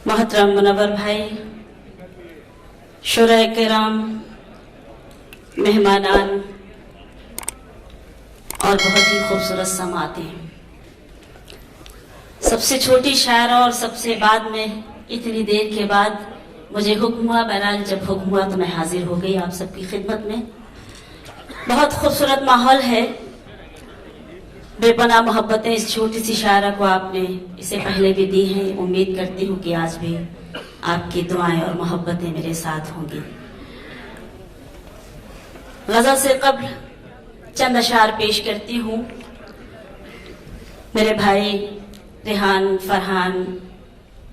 मोहतरम मुनव्वर भाई, शुरा किराम, मेहमानान और बहुत ही खूबसूरत समातें। सबसे छोटी शायर और सबसे बाद में इतनी देर के बाद मुझे हुक्म हुआ। बहरहाल जब हुक्म हुआ तो मैं हाजिर हो गई आप सबकी खिदमत में। बहुत खूबसूरत माहौल है, बेपनाह मोहब्बतें इस छोटी सी शायरा को आपने इससे पहले भी दी हैं। उम्मीद करती हूँ कि आज भी आपकी दुआएं और मोहब्बतें मेरे साथ होंगी। गज़ल से कब्ल चंद अशार पेश करती हूँ। मेरे भाई रेहान, फरहान,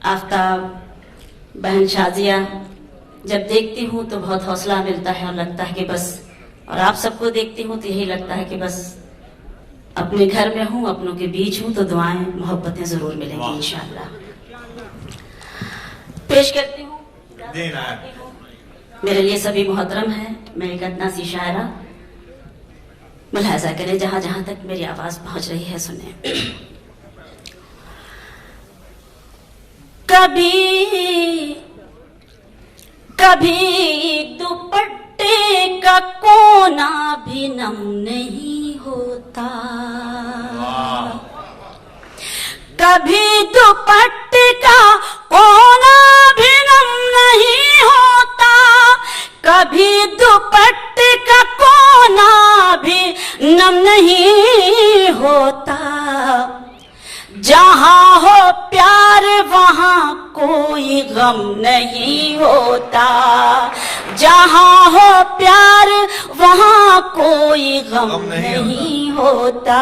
आफ्ताब, बहन शाजिया, जब देखती हूँ तो बहुत हौसला मिलता है और लगता है कि बस, और आप सबको देखती हूँ तो यही लगता है कि बस अपने घर में हूँ, अपनों के बीच हूँ, तो दुआएं मोहब्बतें जरूर मिलेंगी इंशाअल्लाह। पेश करती हूँ, मेरे लिए सभी मोहतरम है। मैं एक अदना सी शायरा, मुलाहजा करें जहां जहां तक मेरी आवाज पहुंच रही है, सुने। कभी कभी दुपट्टे का कोना भी नम नहीं होता, कभी दुपट्टे का कोना भी नम नहीं होता, कभी दुपट्टे का कोना भी नम नहीं होता। जहाँ हो प्यार वहाँ कोई गम नहीं होता, जहाँ हो प्यार वहाँ कोई गम नहीं होता,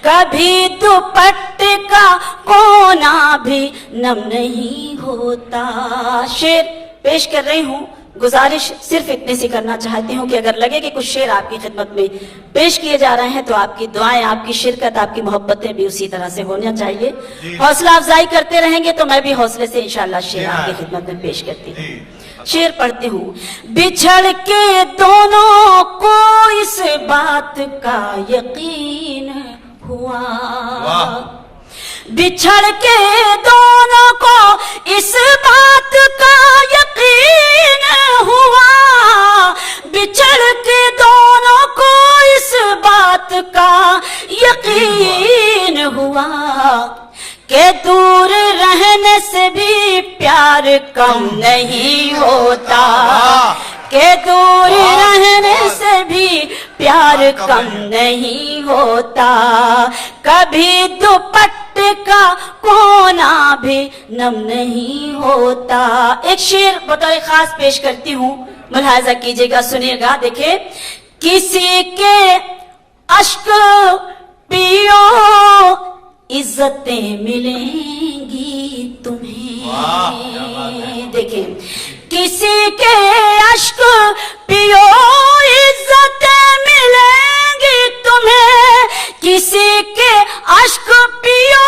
कभी दुपट्टे का कोना भी नम नहीं होता। शेर पेश कर रही हूँ। गुजारिश सिर्फ इतने सी करना चाहती हूँ कि अगर लगे कि कुछ शेर आपकी खिदमत में पेश किए जा रहे हैं तो आपकी दुआएं, आपकी शिरकत, आपकी मोहब्बतें भी उसी तरह से होना चाहिए। हौसला अफजाई करते रहेंगे तो मैं भी हौसले से इंशाअल्लाह शेर आपकी खिदमत में पेश करती हूँ। शेर पढ़ती हूँ। बिछड़ के दोनों को इस बात का यकीन हुआ, बिछड़ के दोनों को इस बात का यकीन हुआ, बिछड़ के दोनों को इस बात का यकीन हुआ कि दूर रहने से भी प्यार कम नहीं होता, कि दूर रहने से भी प्यार कम नहीं होता, कभी दुपट्टे का कोना भी नम नहीं होता। एक शेर बतौर खास पेश करती हूँ, मुलाहाजा कीजिएगा, सुनिएगा। देखिए, किसी के अश्क पियो इज्जतें मिलेंगी तुम्हें। देखिए, किसी के अश्क पियो इज्जतें मिलेंगी तुम्हें, किसी के अश्क पियो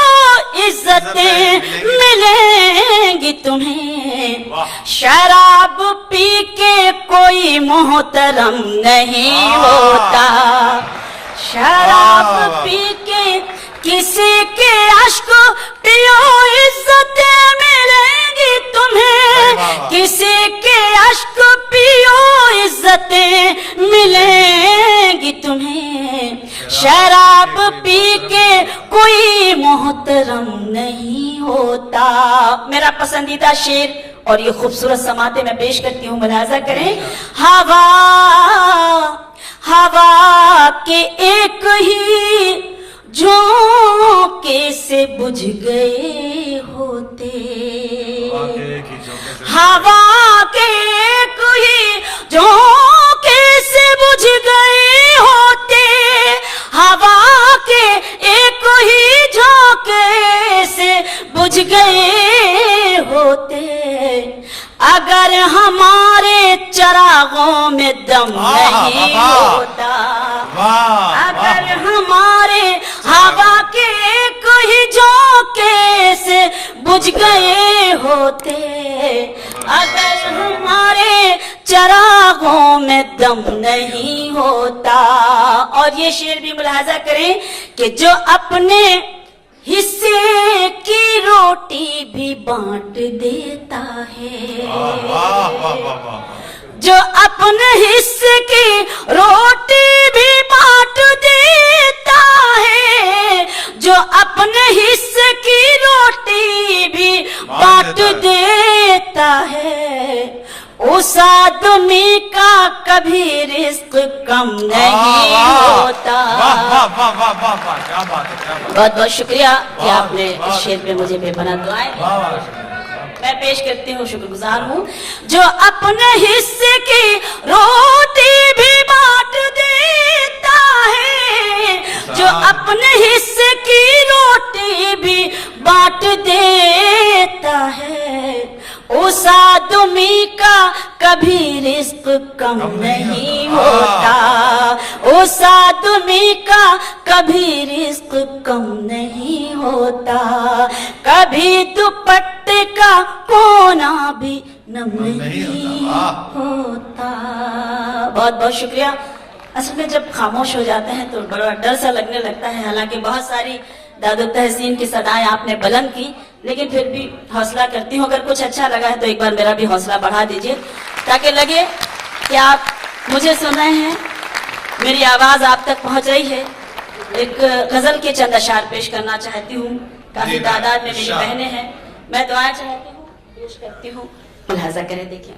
इज्जतें मिलेंगी तुम्हें। शराब पी के कोई मोहतरम नहीं होता, शराब पी के किसी के अश्क पियो इज्जतें मिलेंगी तुम्हें, किसी के अश्क पियो इज्जतें मिलेंगी तुम्हें। शराब पी के कोई मोहतरम नहीं होता। मेरा पसंदीदा शेर और ये खूबसूरत समाते मैं पेश करती हूँ, मुलाहाजा करें। हवा हवा के एक ही झोंके से बुझ गए होते, हवा के एक ही झोंके से बुझ गए होते, हवा के एक ही झोंके से बुझ गए होते। अगर हमारे चरागों में दम नहीं होता, अगर हमारे हवा के एक ही झोंके से बुझ गए होते, अगर हमारे चरागों में दम नहीं होता। और ये शेर भी मुलाहाजा करें कि जो अपने हिस्से की रोटी भी बांट देता है। वाह वाह वाह वाह। जो अपने हिस्से की रोटी भी बांट देता है, जो अपने हिस्से की रोटी भी बांट देता है, उस आदमी का कभी रिस्क कम नहीं होता। वाह वाह वाह वाह वाह वाह, क्या बात है, क्या बात है। बहुत बहुत शुक्रिया कि वाह, आपने वाह। इस शेर पे मुझे बेपनाह दुआएं दी। वाह वाह। मैं पेश करती हूँ, शुक्रगुजार हूँ। जो अपने हिस्से की रोटी भी बांट देता है, जो अपने हिस्से की रोटी भी बांट देता है, उस आदमी का कभी रिस्क कम नहीं होता। उस आदमी का कभी रिस्क कम नहीं होता। कभी दुपट्टे का कोना भी नम नहीं होता। बहुत बहुत शुक्रिया। असल में जब खामोश हो जाते हैं तो बड़ा डर सा लगने लगता है। हालांकि बहुत सारी दादो तहसीन की सदाएं आपने बुलंद की, लेकिन फिर भी हौसला करती हूँ, अगर कुछ अच्छा लगा है तो एक बार मेरा भी हौसला बढ़ा दीजिए, ताकि लगे कि आप मुझे सुन रहे हैं, मेरी आवाज आप तक पहुंच रही है। एक गजल के चंद अशार पेश करना चाहती हूँ। काफी तादाद में मेरी बहनें हैं, मैं दुआ चाहती हूँ, पेश करती हूँ, लिहाजा करें। देखिए,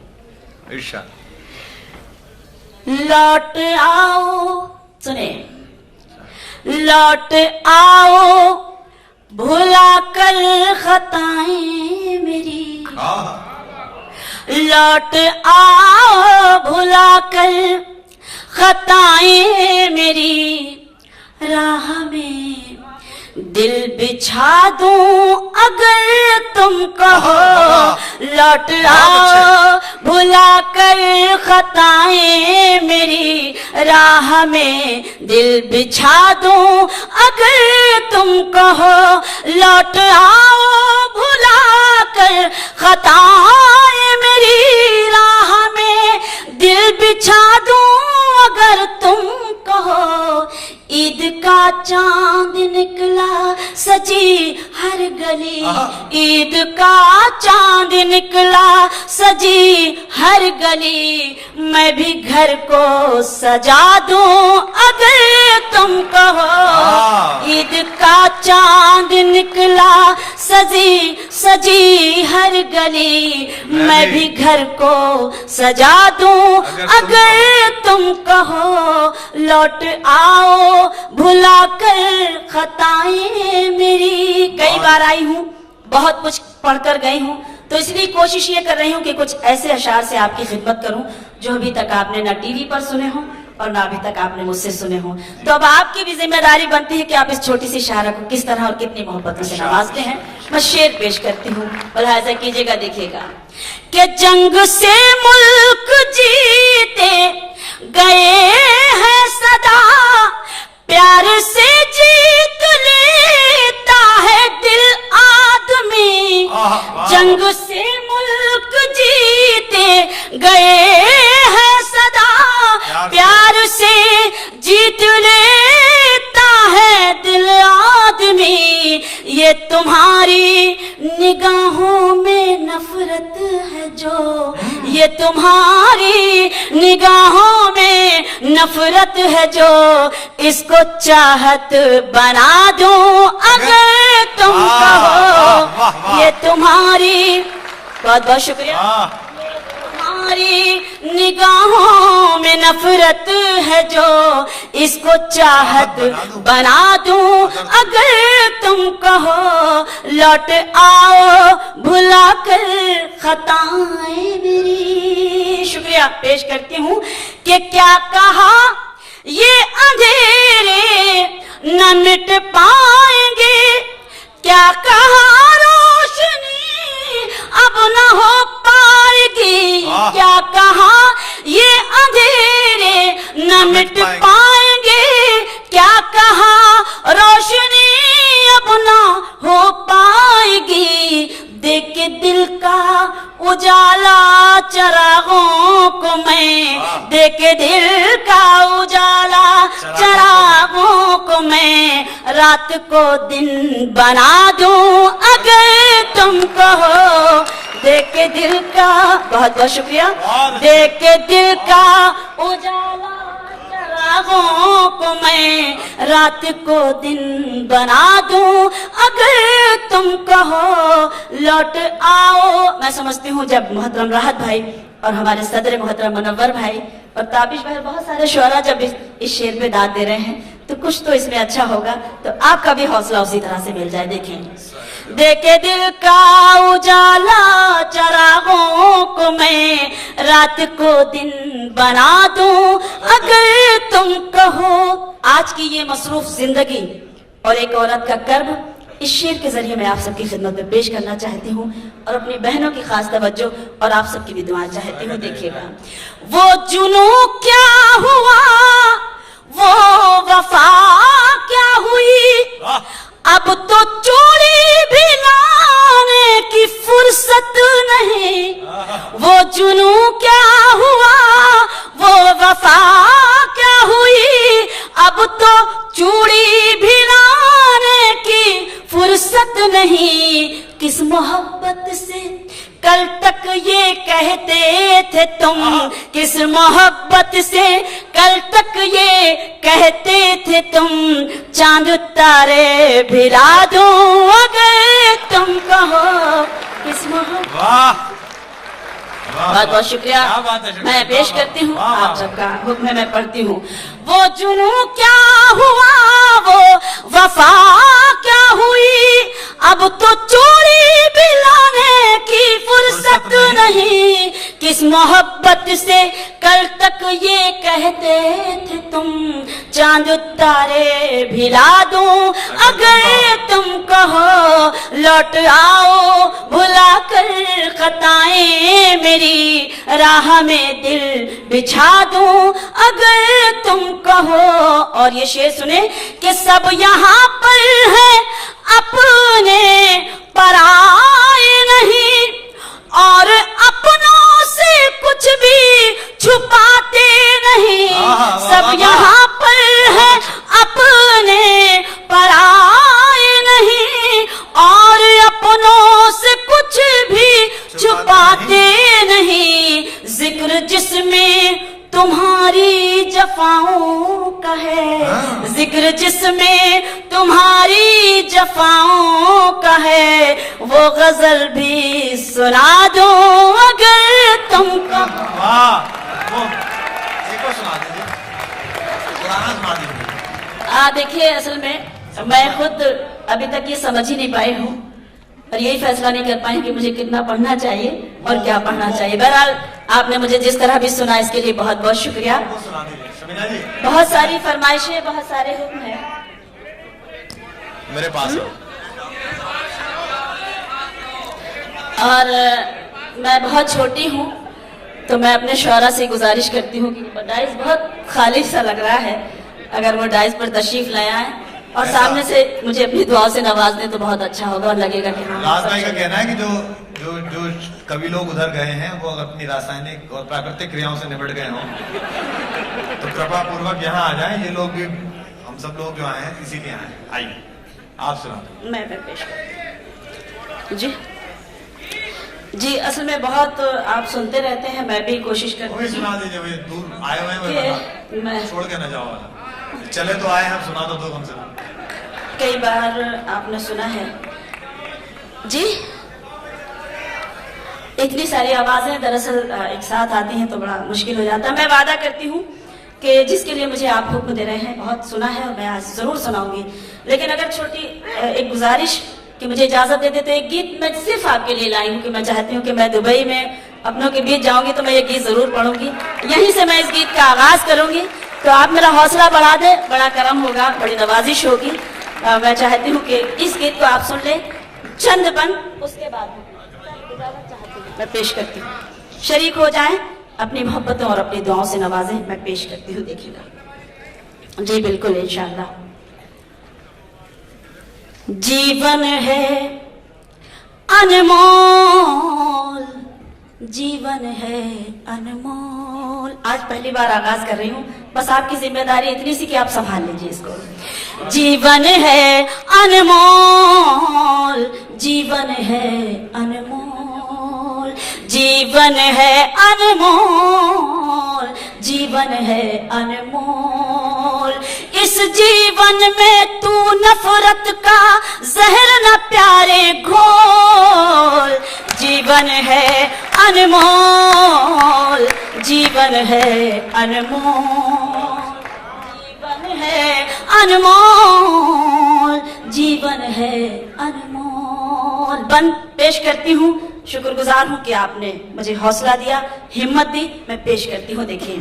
लौट आओ, सुने, लौट आओ भुला कर खताएं मेरी, लौट आओ भुला कर खताएं मेरी, राह में दिल बिछा दूं अगर तुम कहो। लौट आओ भुला कर खताएं मेरी, राह में दिल बिछा दूं अगर तुम कहो। लौट आओ भुला कर खताएं मेरी, राह में दिल बिछा दूं अगर तुम कहो। ईद का चांद निकला सजी हर गली, ईद का चांद निकला सजी हर गली, मैं भी घर को सजा दूं अगर तुम कहो। ईद का चांद निकला सजी सजी हर गली, मैं भी घर को सजा दूं अगर तुम कहो। लौट आओ भुला कर खताएं मेरी। कई बार आई हूँ, बहुत कुछ पढ़कर गई हूँ, तो इसलिए कोशिश ये कर रही हूँ कि कुछ ऐसे अशार से आपकी खिदमत करूँ जो अभी तक आपने ना टीवी पर सुने हों और ना अभी तक आपने मुझसे सुने हों। तो अब आपकी भी जिम्मेदारी बनती है कि आप इस छोटी सी शायरा को किस तरह और कितनी मोहब्बत से नवाजते हैं। मैं शेर पेश करती हूँ, लिहाजा कीजिएगा। देखिएगा कि जंग से मुल्क जीते गए हैं सदा, प्यार से जीत लेता है दिल आदमी। जंग से मुल्क जीते गए हैं सदा, प्यार से जीत लेता है दिल आदमी। ये तुम्हारी निगाहों में नफरत है जो, ये तुम्हारी निगाहों में नफरत है जो, इसको चाहत बना दूं अगर तुम कहो। ये तुम्हारी, बहुत बहुत शुक्रिया, तुम्हारी निगाहों में नफरत है जो, इसको चाहत बना दूं अगर तुम कहो। लौट आओ भुला कर खताएं मेरी। शुक्रिया पेश करती हूँ कि क्या कहा ये अंधेरे न मिट पाएंगे, क्या कहा रोशनी अब न हो पाएगी, क्या कहा ये अंधेरे न मिट पाएंगे, क्या कहा रोशनी अब न हो पाएगी। देख के दिल का उजाला चरागों को मैं, देख के दिल का उजाला चरागों को मैं, रात को दिन बना दूं अगर तुम कहो, देख के दिल का, बहुत बहुत शुक्रिया, देख के दिल का उजाला चरागों को मैं रात को दिन बना दूं अगर तुम कहो लौट आओ। मैं समझती हूँ जब मोहतरम राहत भाई और हमारे सदर मोहतरम मुनव्वर भाई और ताबिश भाई बहुत सारे शुअरा जब इस शेर पे दाद दे रहे हैं तो कुछ तो इसमें अच्छा होगा, तो आपका भी हौसला उसी तरह से मिल जाए। देखें, देखे दिल का उजाला चरागों को मैं रात को दिन बना दूं अगर तुम कहो। आज की ये मसरूफ जिंदगी और एक औरत का कर्ब इस शेर के जरिए मैं आप सबकी खिदमत में पेश करना चाहती हूँ और अपनी बहनों की खास तवज्जो और आप सबकी भी दुआएं चाहती हूँ। देखिएगा, वो जुनू क्या हुआ, वो वफा क्या हुई, अब तो चूड़ी भी लाने की फुर्सत नहीं। वो जुनू क्या हुआ, वो वफा क्या हुई, अब तो चूड़ी भी लाने की फुर्सत नहीं। किस मोहब्बत से कल तक ये कहते थे तुम, किस मोहब्बत से कल तक ये कहते थे तुम, चांद तारे भिला दूं अगर तुम कहो। किस मोहब्बत, बहुत बहुत शुक्रिया, मैं पेश करती हूँ, आप सबका हुक्म है, मैं पढ़ती हूँ। वो जुनू क्या हुआ, वो वफा क्या हुई, अब तो चोरी भी लाने की फुर्सत नहीं। किस मोहब्बत से कल तक ये कहते थे तुम, चांद तारे भिला दूं अगर तुम कहो। लौट आओ भुला कर खताएं मेरी, राह में दिल बिछा दूं अगर तुम कहो। और ये शेर सुने कि सब यहाँ पर है अपने पराए नहीं, और अपनों से कुछ भी छुपाते नहीं। सब यहाँ पर है अपने पराए नहीं, और अपनों से कुछ भी छुपाते नहीं। जिक्र जिसमें तुम्हारी जफाओं का है, जिक्र जिसमें तुम्हारी जफाओं का है, वो गजल भी सुना दो अगर तुम कहो। देखिए, असल में मैं खुद अभी तक ये समझ ही नहीं पाई हूँ और यही फैसला नहीं कर पाए कि मुझे कितना पढ़ना चाहिए और क्या पढ़ना चाहिए। बहरहाल आपने मुझे जिस तरह भी सुना इसके लिए बहुत बहुत शुक्रिया। बहुत सारी फरमाइशें, बहुत सारे हुक्म हैं मेरे पास। और मैं बहुत छोटी हूँ तो मैं अपने शुअरा से गुजारिश करती हूँ कि डाइस बहुत खाली सा लग रहा है, अगर वो डाइस पर तशरीफ ले आए और सामने से मुझे अपनी दुआ से नवाज दें तो बहुत अच्छा होगा और लगेगा कि हाँ। राज भाई का कहना है कि जो कवि लोग उधर गए हैं वो अगर अपनी रासायनिक और प्राकृतिक क्रियाओं से निपट गए हों तो कृपा पूर्वक यहाँ आ जाएं। ये लोग भी, हम सब लोग जो आए हैं इसीलिए आए। आइए आप सुना। मैं पेश करती जी जी। असल में बहुत आप सुनते रहते हैं, मैं भी कोशिश करती हूँ। सुना दीजिए, वे दूर आए हुए हैं, मैं छोड़ के न जाओ वाला। चले तो आए हम, सुना दो कम से कम। कई बार आपने सुना है जी, इतनी सारी आवाजें दरअसल एक साथ आती हैं तो बड़ा मुश्किल हो जाता है। मैं वादा करती हूँ कि जिसके लिए मुझे आप हुक्म दे रहे हैं बहुत सुना है और मैं आज जरूर सुनाऊंगी, लेकिन अगर छोटी एक गुजारिश कि मुझे इजाजत दे दे तो एक गीत मैं सिर्फ आपके लिए लाई हूँ कि मैं चाहती हूँ कि मैं दुबई में अपनों के बीच जाऊंगी तो मैं ये गीत जरूर पढ़ूंगी, यहीं से मैं इस गीत का आगाज करूंगी। तो आप मेरा हौसला बढ़ा दे, बड़ा करम होगा, बड़ी नवाजिश होगी। मैं चाहती हूँ कि इस गीत को आप सुन लें चंद बन, उसके बाद मैं पेश करती हूँ, शरीक हो जाएं, अपनी मोहब्बतों और अपनी दुआओं से नवाजें। मैं पेश करती हूँ, देखिएगा जी, बिल्कुल इंशाअल्लाह। जीवन है अनमोल, जीवन है अनमोल। आज पहली बार आगाज कर रही हूँ, बस आपकी जिम्मेदारी इतनी सी कि आप संभाल लीजिए इसको। जीवन है अनमोल, जीवन है अनमोल, जीवन है अनमोल, जीवन है अनमोल। इस जीवन में तू नफरत का जहर न प्यारे घोल, जीवन है अनमोल, जीवन है अनमोल, जीवन है अनमोल, जीवन है अनमोल। बंद पेश करती हूँ, शुक्रगुजार हूँ कि आपने मुझे हौसला दिया, हिम्मत दी। मैं पेश करती हूँ, देखिए।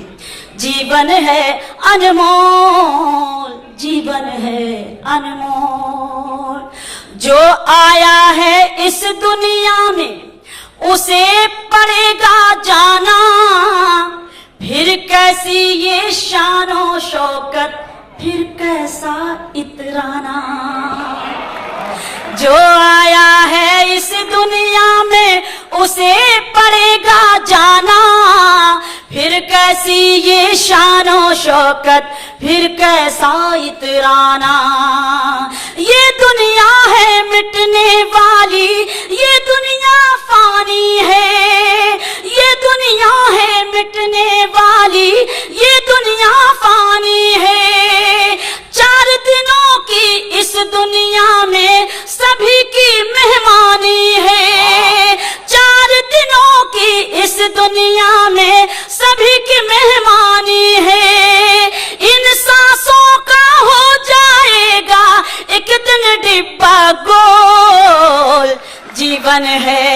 जीवन है अनमोल, जीवन है अनमोल, जो आया है इस दुनिया में उसे पड़ेगा जाना, फिर कैसी ये शानो शौकत, फिर कैसा इतराना। जो आया है इस दुनिया में उसे पड़ेगा जाना, फिर कैसी ये शानो शौकत, फिर कैसा इतराना। ये दुनिया है मिटने वाली, ये दुनिया फानी है, ये दुनिया है मिटने वाली, ये दुनिया फानी है। 4 दिनों की इस दुनिया में सभी की मेहमानी है, 4 दिनों की इस दुनिया में सभी की मेहमानी है। इन सांसों का हो जाएगा एक दिन डिब्बा गोल, जीवन है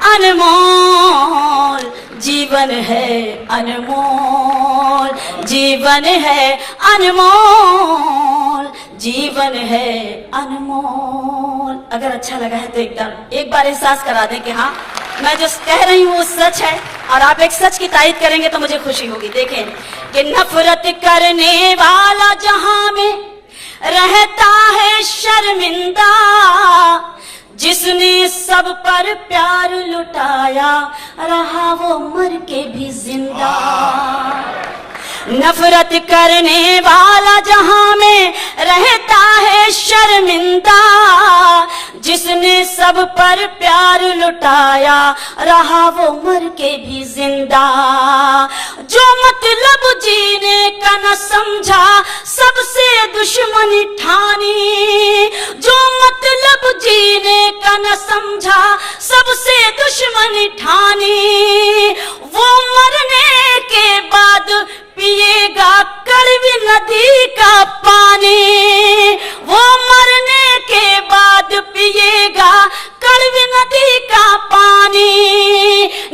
अनमोल, जीवन है अनमोल, जीवन है अनमोल, जीवन है अनमोल। अगर अच्छा लगा है तो एक बार एहसास करा दें कि हाँ, मैं जो कह रही हूँ वो सच है, और आप एक सच की तारीफ करेंगे तो मुझे खुशी होगी। देखें कि नफरत करने वाला जहां में रहता है शर्मिंदा, जिसने सब पर प्यार लुटाया रहा वो मर के भी जिंदा। नफरत करने वाला जहां में रहता है शर्मिंदा, जिसने सब पर प्यार लुटाया रहा वो मर के भी जिंदा। जो मतलब जीने का न समझा सबसे दुश्मनी ठानी, जो मतलब जीने का न समझा सबसे दुश्मनी ठानी, वो मरने के बाद पिएगा कड़वी नदी का पानी, वो मरने के बाद पिएगा कड़वी नदी का पानी।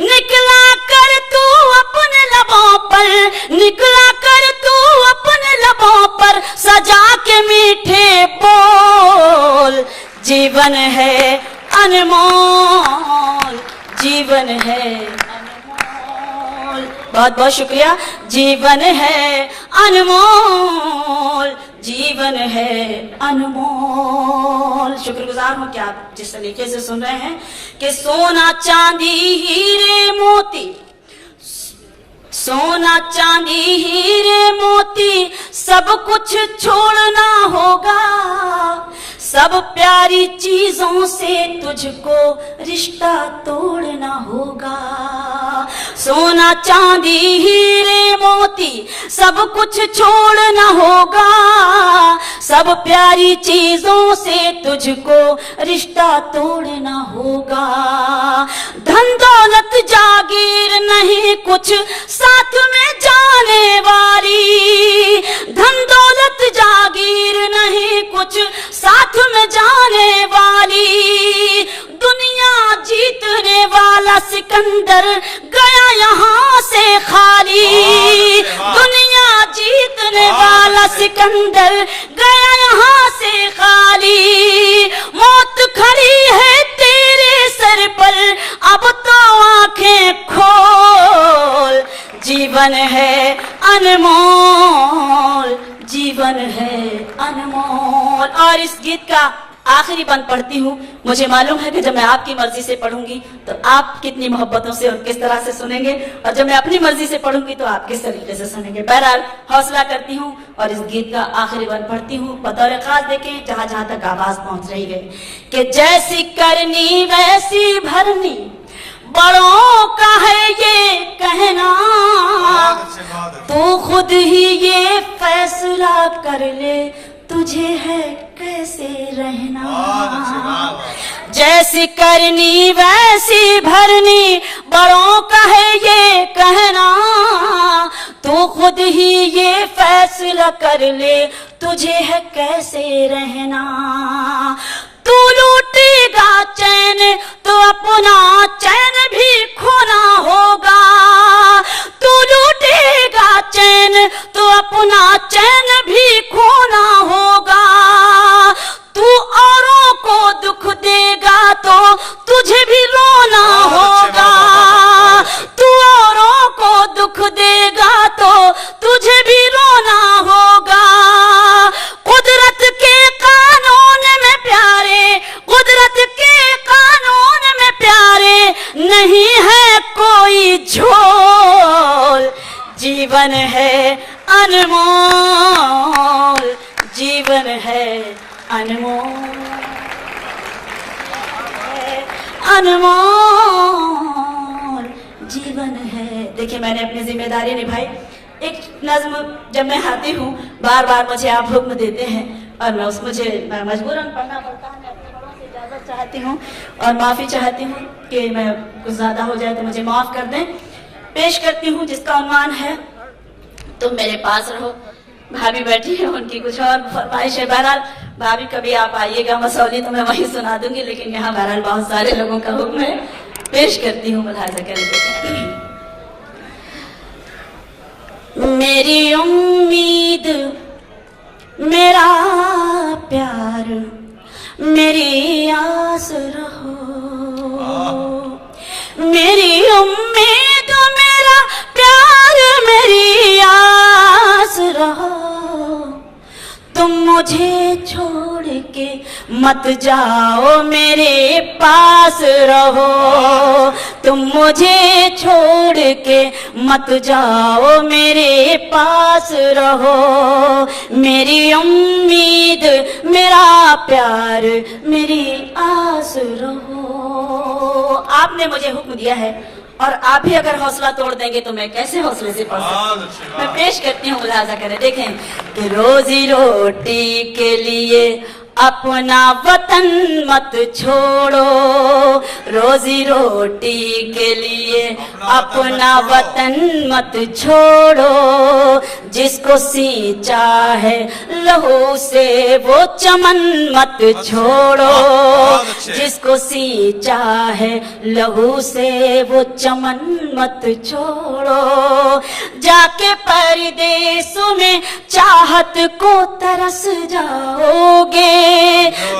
निकला कर तू अपने लबों पर, निकला कर तू अपने लबों पर सजा के मीठे बोल, जीवन है अनमोल, जीवन है अनमोल। बहुत बहुत शुक्रिया। जीवन है अनमोल, जीवन है अनमोल। शुक्रगुजार हूँ कि आप जिस तरीके से सुन रहे हैं कि सोना चांदी हीरे मोती, सोना चांदी हीरे मोती सब कुछ छोड़ना होगा, सब प्यारी चीजों से तुझको रिश्ता तोड़ना होगा। सोना चांदी हीरे मोती सब कुछ छोड़ना होगा, सब प्यारी चीजों से तुझको रिश्ता तोड़ना होगा। धन दौलत जागीर नहीं कुछ साथ में जाने वाली, धन दौलत जागीर नहीं कुछ साथ में जाने वाली। दुनिया जीतने वाला सिकंदर गया यहाँ से खाली, दुनिया जीतने वाला सिकंदर गया यहाँ से खाली। मौत खड़ी है तेरे सर पर अब तो आंखें खोल, जीवन है अनमोल, जीवन है अनमोल। और इस गीत का आखिरी बंद पढ़ती हूँ। मुझे मालूम है कि जब मैं आपकी मर्जी से पढ़ूंगी तो आप कितनी मोहब्बतों से और किस तरह से सुनेंगे, और जब मैं अपनी मर्जी से पढ़ूंगी तो आप किस तरीके से सुनेंगे। बहरहाल हौसला करती हूँ और इस गीत का आखिरी बंद पढ़ती हूँ। बतौर खास देखें जहां जहां तक आवाज पहुंच रही है कि जैसी करनी वैसी भरनी, बड़ों का है ये कहना, तो खुद ही ये फैसला कर ले तुझे है कैसे रहना। जैसी करनी वैसी भरनी, बड़ों का है ये कहना, तो खुद ही ये फैसला कर ले तुझे है कैसे रहना। तू लूटेगा चैन तो अपना चैन भी खोना होगा, तू लूटेगा चैन तो अपना चैन भी खोना होगा। तू औरों को दुख देगा तो तुझे भी रोना होगा, तू औरों को दुख देगा तो तुझे भी रोना होगा। कुदरत के कानून में प्यारे, कुदरत के कानून में प्यारे, नहीं है कोई झोल। जीवन है अनमोल, जीवन है अनमोल, अनमोल जीवन है। देखिए मैंने अपनी जिम्मेदारी निभाई। एक नज्म जब मैं आती हूँ बार बार मुझे आप हुक्म देते हैं और मैं मजबूरन पढ़ना पड़ता है। मैं अपने बड़ों से इजाजत चाहती हूँ और माफी चाहती हूँ कि मैं कुछ ज्यादा हो जाए तो मुझे माफ कर दें। पेश करती हूँ जिसका उन्वान है तुम मेरे पास रहो। भाभी बैठी है, उनकी कुछ और फरमाइश है। बहरहाल भाभी कभी आप आइएगा मसौली तो मैं वहीं सुना दूंगी, लेकिन यहाँ बहरहाल बहुत सारे लोगों का हुक्म है। पेश करती हूँ मुलाहिजा करें। मेरी उम्मीद मेरा प्यार मेरी आस रहो, मेरी उम्मीद मेरा प्यार मेरी आस रहो। तुम मुझे छोड़ के मत जाओ मेरे पास रहो, तुम मुझे छोड़ के मत जाओ मेरे पास रहो। मेरी उम्मीद मेरा प्यार मेरी आस रहो। आपने मुझे हुक्म दिया है और आप भी अगर हौसला तोड़ देंगे तो मैं कैसे हौसले से पढ़ सकती हूँ। मैं पेश करती हूँ, मुलाजा करें। देखें कि रोजी रोटी के लिए अपना वतन मत छोड़ो, रोजी रोटी के लिए अपना वतन मत छोड़ो। जिसको सींचा है लहू से वो चमन मत छोड़ो, जिसको सींचा है लहू से वो चमन मत छोड़ो। जाके परदेसों में चाहत को तरस जाओगे,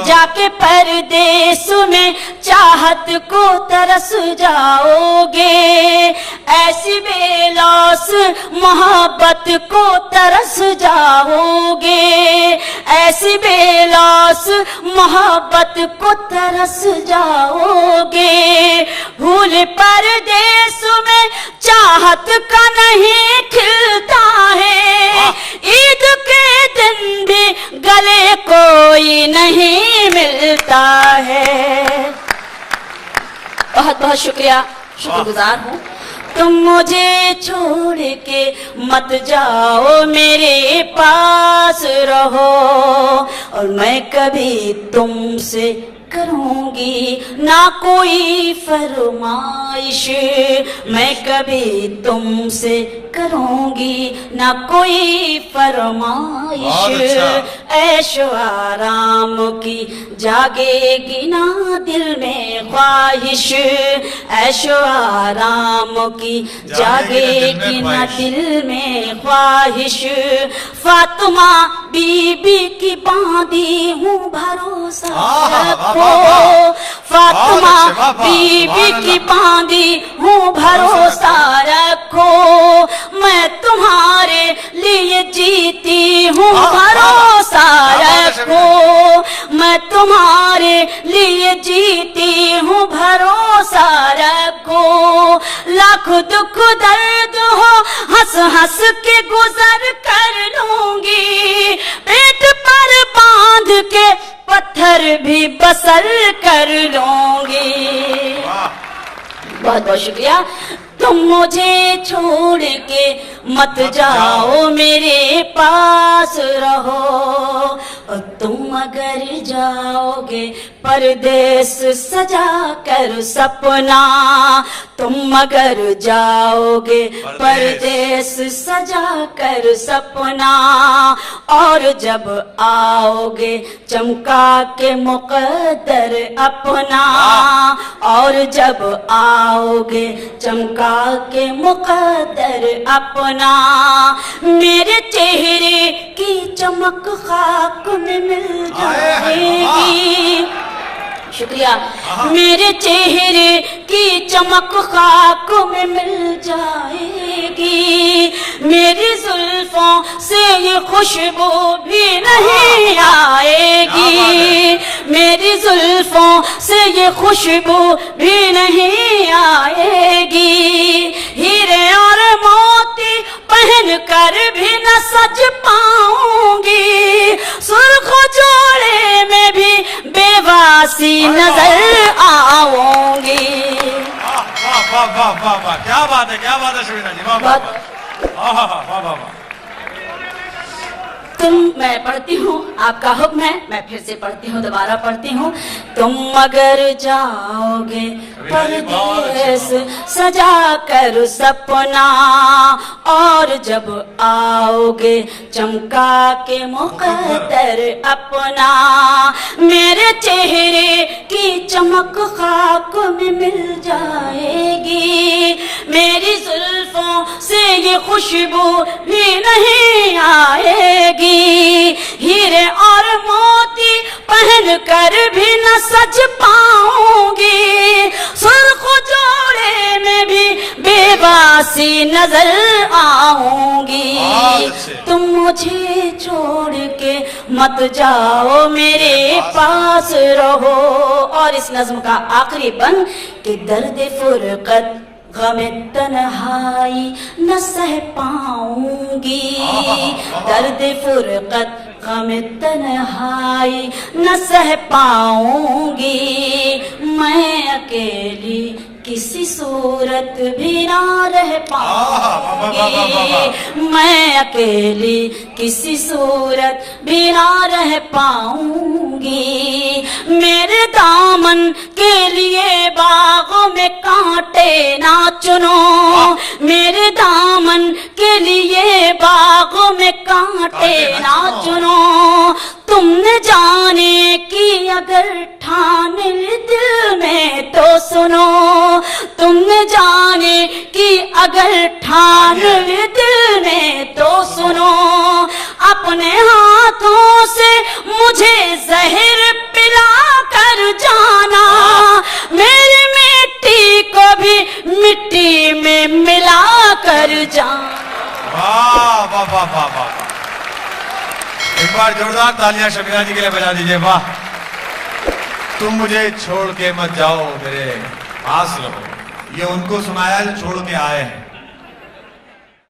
जाके परदेस में चाहत को तरस जाओगे। ऐसी बेलौस मोहब्बत को तरस जाओगे, ऐसी बेलौस मोहब्बत को तरस जाओगे। भूल परदेस में चाहत का नहीं खिलता है, ईद के दिन भी गले कोई नहीं मिलता है। बहुत बहुत शुक्रिया, शुक्रगुजार हूँ। तुम मुझे छोड़ के मत जाओ मेरे पास रहो, और मैं कभी तुमसे करूंगी ना कोई फरमाइश, मैं कभी तुमसे करूंगी ना कोई फरमाइश। ऐशो आराम की जागेगी ना दिल में ख्वाहिश, ऐशो आराम की जागेगी ना दिल में ख्वाहिश। फातिमा बीबी की बांधी हूँ भरोसा रखो, फातिमा बीबी की बांधी हूँ भरोसा रखो। मैं तुम्हारे लिए जीती हूँ भरोसा रखो, मैं मैं तुम्हारे लिए जीती हूँ, भरोसा रखो। लाख दुख दर्द हो हंस हंस के गुजर कर लूंगी, पेट पर बांध के पत्थर भी बसर कर लूंगी। बहुत बहुत शुक्रिया। तुम मुझे छोड़ के मत जाओ, मेरे पास रहो। और तुम अगर जाओगे परदेस सजा कर सपना, तुम अगर जाओगे परदेस सजा कर सपना, और जब आओगे चमका के मुकद्दर अपना, और जब आओगे चमका के मुकद्दर अपना, मेरे चेहरे की चमक खाक में मिल जाएगी। शुक्रिया। मेरे चेहरे की चमक खाक में मिल जाएगी, मेरी जुल्फों से ये खुशबू भी नहीं आएगी, मेरी जुल्फों से ये खुशबू भी नहीं आएगी। हीरे और मोती पहन कर भी न सज पाऊंगी, सुर्ख जोड़े में भी बेवासी नजर आऊंगी। वाह वाह वाह वाह वाह, क्या बात है, क्या बात है शबीना जी, वाह वाह वाह वाह वाह वाह। मैं पढ़ती हूँ, आपका हुक्म है, मैं फिर से पढ़ती हूँ, दोबारा पढ़ती हूँ। तुम अगर जाओगे परदेस सजा कर सपना, और जब आओगे चमका के मुकद्दर अपना, मेरे चेहरे की चमक खाक में मिल जाएगी, मेरी जुल्फों से ये खुशबू भी नहीं आएगी। हीरे और मोती पहन कर भी न सज पाऊंगी, सुर्ख जोड़े में भी बेवासी नजर आऊंगी। तुम मुझे छोड़ के मत जाओ, मेरे पास रहो। और इस नज्म का आखिरी बंद कि दर्द फुरकत गम तन्हाई न सह पाऊंगी, दर्द फुरकत गम तन्हाई न सह पाऊंगी, मैं अकेली किसी सूरत भी ना रह पाऊंगी, मैं अकेली किसी सूरत भी ना रह पाऊंगी। मेरे दामन के लिए बागों में कांटे ना चुनो, मेरे दामन के लिए बागों में कांटे ना चुनो। तुमने जाने की अगर ठान ली दिल में तो सुनो, तुमने जाने की अगर ठान ली दिल में तो सुनो। अपने हाथों से मुझे जहर पिला कर जाना, मेरी मिट्टी को भी मिट्टी में मिला कर जाना। वाह वाह वाह वाह वाह, एक बार जोरदार तालियां शबीना जी के लिए बजा दीजिए। वाह। तुम मुझे छोड़ के मत जाओ, मेरे पास रहो, ये उनको सुनाया जो छोड़ के आए हैं।